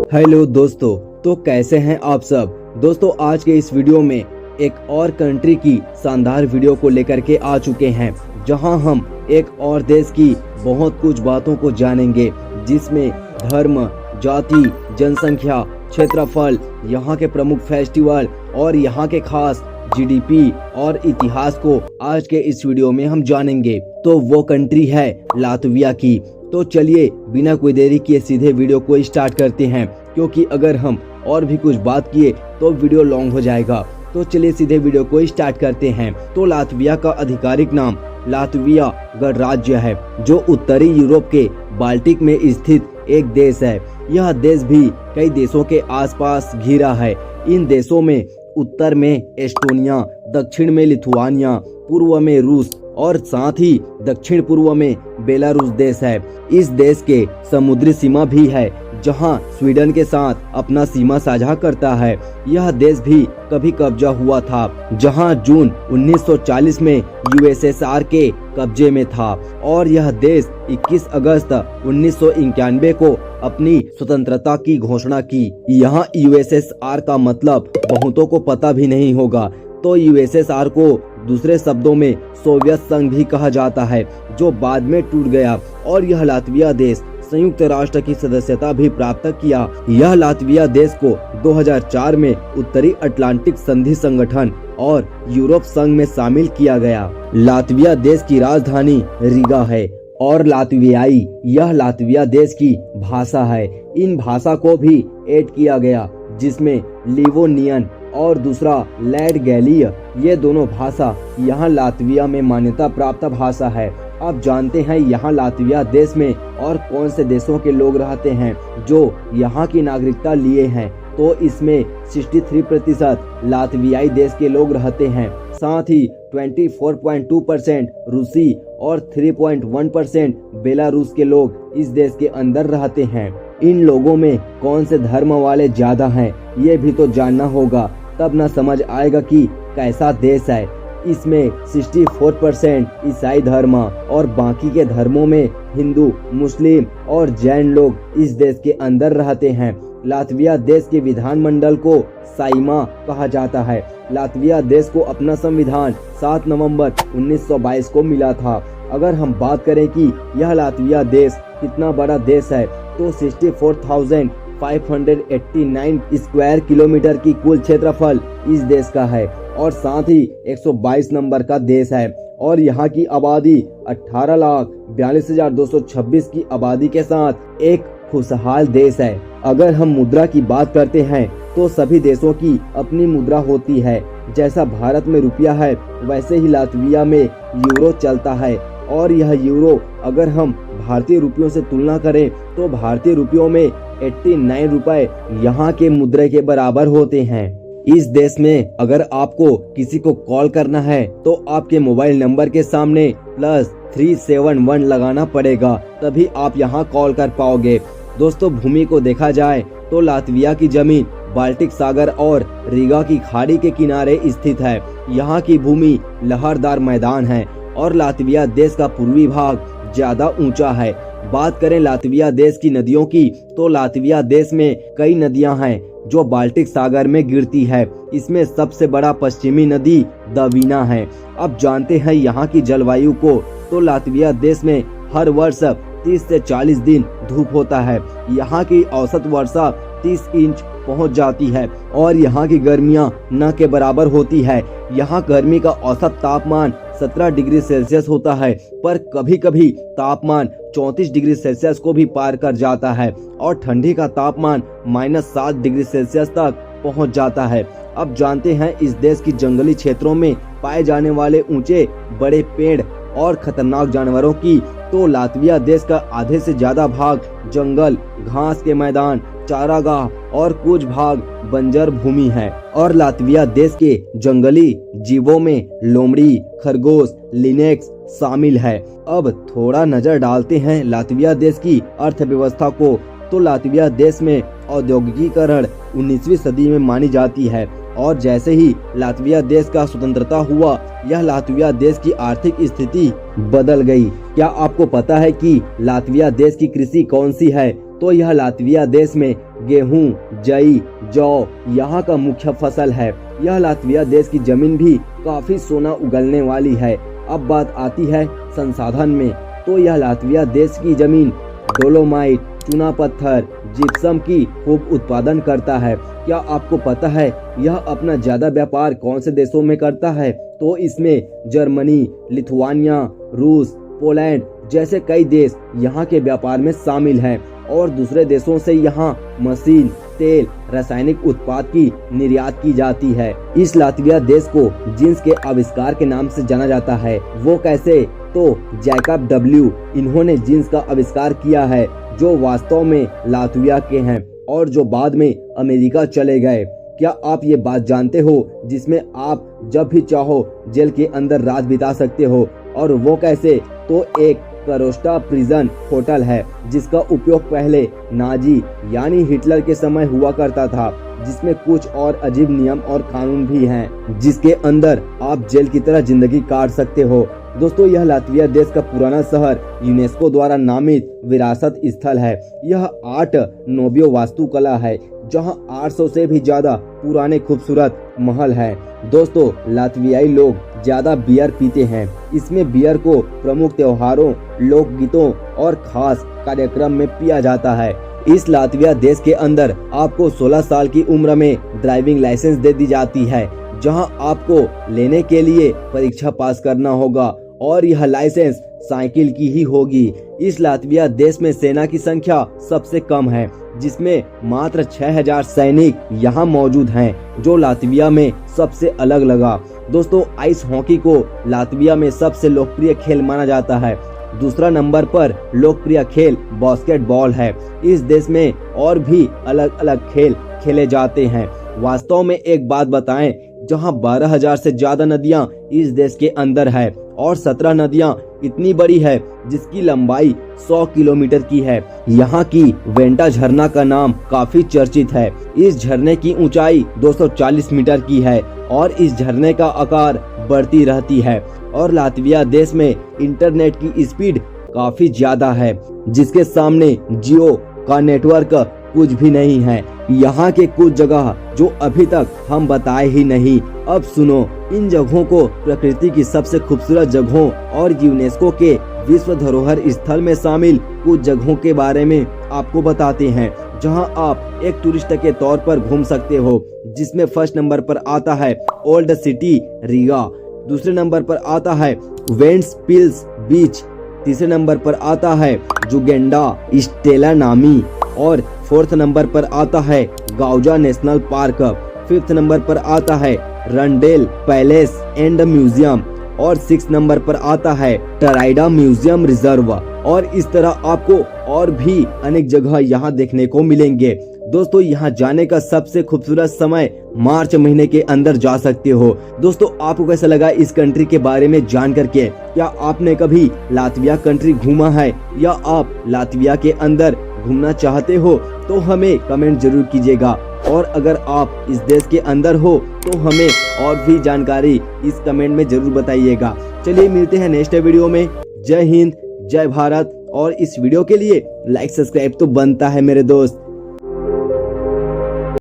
Hello दोस्तों, तो कैसे हैं आप सब। दोस्तों आज के इस वीडियो में एक और कंट्री की शानदार वीडियो को लेकर के आ चुके हैं, जहां हम एक और देश की बहुत कुछ बातों को जानेंगे, जिसमें धर्म, जाति, जनसंख्या, क्षेत्रफल, यहाँ के प्रमुख फेस्टिवल और यहाँ के खास जीडीपी और इतिहास को आज के इस वीडियो में हम जानेंगे। तो वो कंट्री है लातविया की। तो चलिए बिना कोई देरी किए सीधे वीडियो को स्टार्ट करते हैं, क्योंकि अगर हम और भी कुछ बात किए तो वीडियो लॉन्ग हो जाएगा। तो चलिए सीधे वीडियो को स्टार्ट करते हैं। तो लातविया का आधिकारिक नाम लातविया गणराज्य है, जो उत्तरी यूरोप के बाल्टिक में स्थित एक देश है। यह देश भी कई देशों के आसपास घिरा है। इन देशों में उत्तर में एस्टोनिया, दक्षिण में लिथुआनिया, पूर्व में रूस और साथ ही दक्षिण पूर्व में बेलारूस देश है। इस देश के समुद्री सीमा भी है, जहां स्वीडन के साथ अपना सीमा साझा करता है। यह देश भी कभी कब्जा हुआ था, जहां जून 1940 में यूएसएसआर के कब्जे में था, और यह देश 21 अगस्त 1991 को अपनी स्वतंत्रता की घोषणा की। यहाँ यूएसएसआर का मतलब बहुतों को पता भी नहीं होगा। तो यूएसएसआर को दूसरे शब्दों में सोवियत संघ भी कहा जाता है, जो बाद में टूट गया, और यह लातविया देश संयुक्त राष्ट्र की सदस्यता भी प्राप्त किया। यह लातविया देश को 2004 में उत्तरी अटलांटिक संधि संगठन और यूरोप संघ में शामिल किया गया। लातविया देश की राजधानी रीगा है, और लातवियाई यह लातविया देश की भाषा है। इन भाषा को भी ऐड किया गया, जिसमें लिवोनियन और दूसरा लैटगैलीय, ये दोनों भाषा यहाँ लातविया में मान्यता प्राप्त भाषा है। अब जानते हैं यहाँ लातविया देश में और कौन से देशों के लोग रहते हैं जो यहाँ की नागरिकता लिए हैं। तो इसमें 63% लातवियाई देश के लोग रहते हैं। साथ ही 24.2% रूसी और 3.1% बेलारूस के लोग इस देश के अंदर रहते हैं। इन लोगों में कौन से धर्म वाले ज्यादा हैं, ये भी तो जानना होगा, तब न समझ आएगा कि कैसा देश है। इसमें 64% ईसाई धर्म और बाकी के धर्मों में हिंदू, मुस्लिम और जैन लोग इस देश के अंदर रहते हैं। लातविया देश के विधानमंडल को साइमा कहा जाता है। लातविया देश को अपना संविधान 7 नवंबर 1922 को मिला था। अगर हम बात करें कि यह लातविया देश कितना बड़ा देश है, तो 64,589 स्क्वायर किलोमीटर की कुल क्षेत्रफल इस देश का है, और साथ ही 122 नंबर का देश है, और यहाँ की आबादी 18,42,226 की आबादी के साथ एक खुशहाल देश है। अगर हम मुद्रा की बात करते हैं, तो सभी देशों की अपनी मुद्रा होती है। जैसा भारत में रुपया है, वैसे ही लातविया में यूरो चलता है, और यह यूरो अगर हम भारतीय रुपयों से तुलना करें तो भारतीय रुपयों में 89 रुपए यहाँ के मुद्रा के बराबर होते हैं। इस देश में अगर आपको किसी को कॉल करना है, तो आपके मोबाइल नंबर के सामने +371 लगाना पड़ेगा, तभी आप यहाँ कॉल कर पाओगे। दोस्तों भूमि को देखा जाए तो लातविया की जमीन बाल्टिक सागर और रीगा की खाड़ी के किनारे स्थित है। यहाँ की भूमि लहरदार मैदान है, और लातविया देश का पूर्वी भाग ज्यादा ऊंचा है। बात करें लातविया देश की नदियों की, तो लातविया देश में कई नदियां हैं जो बाल्टिक सागर में गिरती है। इसमें सबसे बड़ा पश्चिमी नदी दवीना है। अब जानते हैं यहाँ की जलवायु को, तो लातविया देश में हर वर्ष 30 से 40 दिन धूप होता है। यहाँ की औसत वर्षा 30 इंच पहुँच जाती है, और यहाँ की गर्मियाँ न के बराबर होती है। यहाँ गर्मी का औसत तापमान 17 डिग्री सेल्सियस होता है, पर कभी कभी तापमान 34 डिग्री सेल्सियस को भी पार कर जाता है, और ठंडी का तापमान -7 डिग्री सेल्सियस तक पहुंच जाता है। अब जानते हैं इस देश की जंगली क्षेत्रों में पाए जाने वाले ऊंचे बड़े पेड़ और खतरनाक जानवरों की। तो लातविया देश का आधे से ज्यादा भाग जंगल, घास के मैदान, चारागाह और कुछ भाग बंजर भूमि है। और लातविया देश के जंगली जीवों में लोमड़ी, खरगोश, लिनेक्स शामिल है। अब थोड़ा नजर डालते हैं लातविया देश की अर्थव्यवस्था को। तो लातविया देश में औद्योगिकीकरण 19वीं सदी में मानी जाती है, और जैसे ही लातविया देश का स्वतंत्रता हुआ, यह लातविया देश की आर्थिक स्थिति बदल गई। क्या आपको पता है कि लातविया देश की कृषि कौन सी है? तो यह लातविया देश में गेहूं, जई, जौ यहाँ का मुख्य फसल है। यह लातविया देश की जमीन भी काफी सोना उगलने वाली है। अब बात आती है संसाधन में, तो यह लातविया देश की जमीन डोलोमाइट, चूना पत्थर, जिप्सम की खूब उत्पादन करता है। क्या आपको पता है यह अपना ज्यादा व्यापार कौन से देशों में करता है? तो इसमें जर्मनी, लिथुआनिया, रूस, पोलैंड जैसे कई देश यहाँ के व्यापार में शामिल हैं और दूसरे देशों से यहाँ मशीन, तेल, रासायनिक उत्पाद की निर्यात की जाती है। इस लातविया देश को जींस के आविष्कार के नाम से जाना जाता है। वो कैसे? तो जैकब डब्ल्यू, इन्होंने जींस का आविष्कार किया है जो वास्तव में लातविया के हैं और जो बाद में अमेरिका चले गए। क्या आप ये बात जानते हो जिसमें आप जब भी चाहो जेल के अंदर रात बिता सकते हो? और वो कैसे? तो एक करोस्टा प्रिजन होटल है जिसका उपयोग पहले नाजी यानी हिटलर के समय हुआ करता था, जिसमें कुछ और अजीब नियम और कानून भी हैं जिसके अंदर आप जेल की तरह जिंदगी काट सकते हो। दोस्तों, यह लातविया देश का पुराना शहर यूनेस्को द्वारा नामित विरासत स्थल है। यह आर्ट नोबियो वास्तुकला है जहां 800 से भी ज्यादा पुराने खूबसूरत महल हैं। दोस्तों, लातवियाई लोग ज्यादा बियर पीते हैं। इसमें बियर को प्रमुख त्योहारों, लोकगीतों और खास कार्यक्रम में पिया जाता है। इस लातविया देश के अंदर आपको 16 साल की उम्र में ड्राइविंग लाइसेंस दे दी जाती है, जहां आपको लेने के लिए परीक्षा पास करना होगा और यह लाइसेंस साइकिल की ही होगी। इस लातविया देश में सेना की संख्या सबसे कम है, जिसमें मात्र 6000 सैनिक यहाँ मौजूद हैं, जो लातविया में सबसे अलग लगा। दोस्तों, आइस हॉकी को लातविया में सबसे लोकप्रिय खेल माना जाता है। दूसरा नंबर पर लोकप्रिय खेल बास्केटबॉल है। इस देश में और भी अलग अलग खेल खेले जाते हैं। वास्तव में एक बात बताएं, जहां 12000 से ज्यादा नदियां इस देश के अंदर है और 17 नदियां इतनी बड़ी है जिसकी लंबाई 100 किलोमीटर की है। यहाँ की वेंटा झरना का नाम काफी चर्चित है। इस झरने की ऊंचाई 240 मीटर की है और इस झरने का आकार बढ़ती रहती है। और लातविया देश में इंटरनेट की स्पीड काफी ज्यादा है, जिसके सामने जियो का नेटवर्क कुछ भी नहीं है। यहाँ के कुछ जगह जो अभी तक हम बताए ही नहीं। अब सुनो, इन जगहों को प्रकृति की सबसे खूबसूरत जगहों और यूनेस्को के विश्व धरोहर स्थल में शामिल कुछ जगहों के बारे में आपको बताते हैं, जहां आप एक टूरिस्ट के तौर पर घूम सकते हो। जिसमें फर्स्ट नंबर पर आता है ओल्ड सिटी रीगा, दूसरे नंबर पर आता है वेंट्सपिल्स बीच, तीसरे नंबर पर आता है जुगेंडा स्टेला नामी और फोर्थ नंबर पर आता है गाउजा नेशनल पार्क। फिफ्थ नंबर पर आता है रंडेल पैलेस एंड म्यूजियम और 6 नंबर पर आता है टराइडा म्यूजियम रिजर्व। और इस तरह आपको और भी अनेक जगह यहाँ देखने को मिलेंगे। दोस्तों, यहाँ जाने का सबसे खूबसूरत समय मार्च महीने के अंदर जा सकते हो। दोस्तों, आपको कैसा लगा इस कंट्री के बारे में जान करके? क्या आपने कभी लातविया कंट्री घूमा है या आप लातविया के अंदर घूमना चाहते हो? तो हमें कमेंट जरूर कीजिएगा। और अगर आप इस देश के अंदर हो तो हमें और भी जानकारी इस कमेंट में जरूर बताइएगा। चलिए मिलते हैं नेक्स्ट वीडियो में। जय हिंद, जय भारत। और इस वीडियो के लिए लाइक सब्सक्राइब तो बनता है मेरे दोस्त।